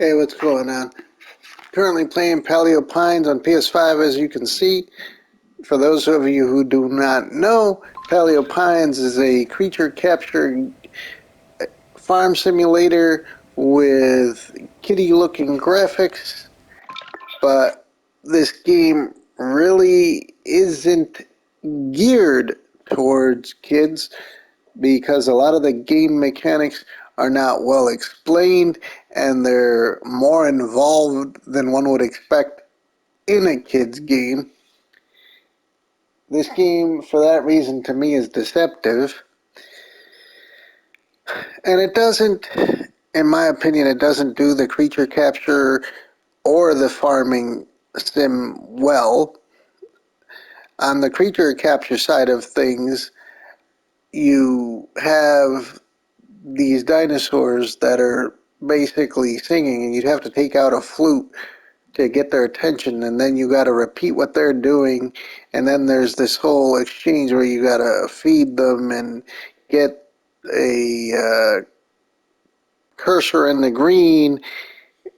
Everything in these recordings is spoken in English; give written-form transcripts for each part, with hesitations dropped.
Hey, what's going on? Currently playing Paleo Pines on PS5, as you can see. For those of you who do not know, Paleo Pines is a creature capture farm simulator with kitty-looking graphics, but this game really isn't geared towards kids because a lot of the game mechanics are not well explained and they're more involved than one would expect in a kid's game. This game, for that reason, to me is deceptive. And it doesn't, in my opinion, it doesn't do the creature capture or the farming sim well. On the creature capture side of things, you have these dinosaurs that are basically singing, and you'd have to take out a flute to get their attention, and then you got to repeat what they're doing, and then there's this whole exchange where you got to feed them and get a cursor in the green,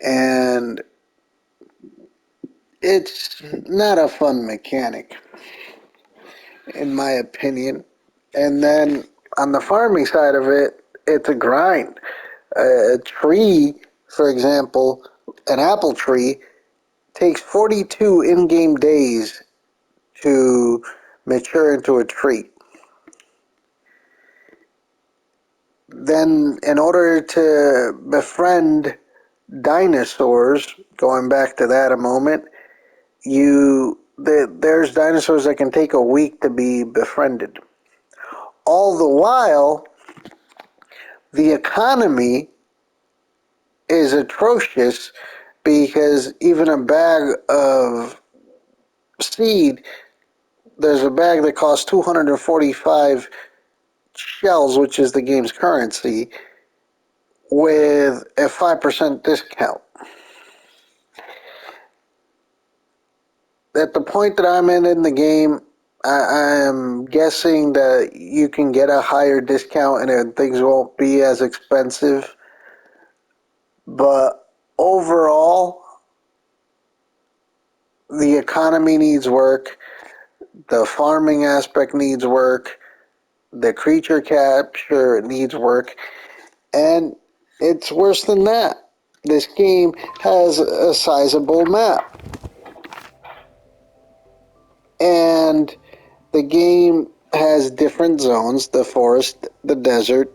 and it's not a fun mechanic, in my opinion. And then on the farming side of it, it's a grind. A tree, for example, an apple tree, takes 42 in-game days to mature into a tree. Then, in order to befriend dinosaurs, going back to that a moment, there's dinosaurs that can take a week to be befriended. All the while, the economy is atrocious because even a bag of seed, there's a bag that costs 245 shells, which is the game's currency, with a 5% discount. At the point that I'm in the game, I am guessing that you can get a higher discount and things won't be as expensive. But overall, the economy needs work, the farming aspect needs work, the creature capture needs work, and it's worse than that. This game has a sizable map. And the game has different zones: the forest, the desert,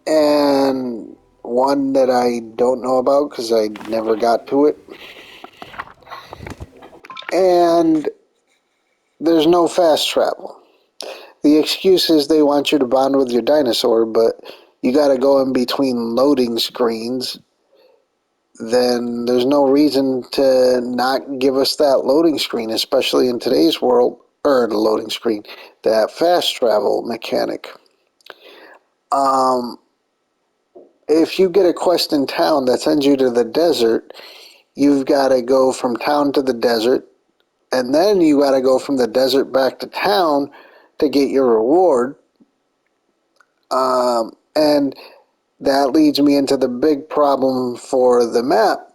and one that I don't know about because I never got to it. And there's no fast travel. The excuse is they want you to bond with your dinosaur, but you gotta go in between loading screens. Then there's no reason to not give us that loading screen, especially in today's world, or the loading screen, that fast travel mechanic. Um, if you get a quest in town that sends you to the desert, you've got to go from town to the desert, and then you got to go from the desert back to town to get your reward. And that leads me into the big problem for the map.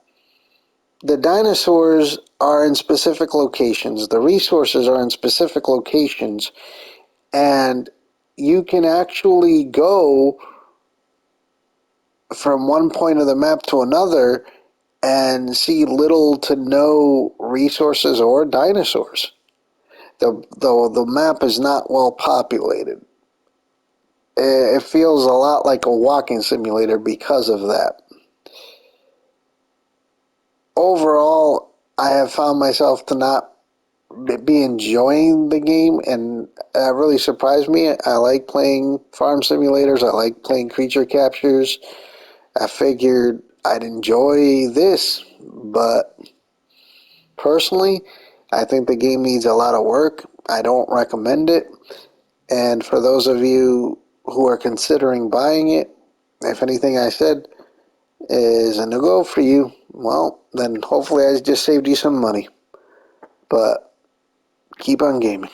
The dinosaurs are in specific locations, the resources are in specific locations, and you can actually go from one point of the map to another and see little to no resources or dinosaurs. The map is not well populated. It feels a lot like a walking simulator because of that. Overall, I have found myself to not be enjoying the game, and that really surprised me. I like playing farm simulators. I like playing creature captures. I figured I'd enjoy this, but personally, I think the game needs a lot of work. I don't recommend it. And for those of you who are considering buying it, if anything I said is a no-go for you, well, then hopefully I just saved you some money. But keep on gaming.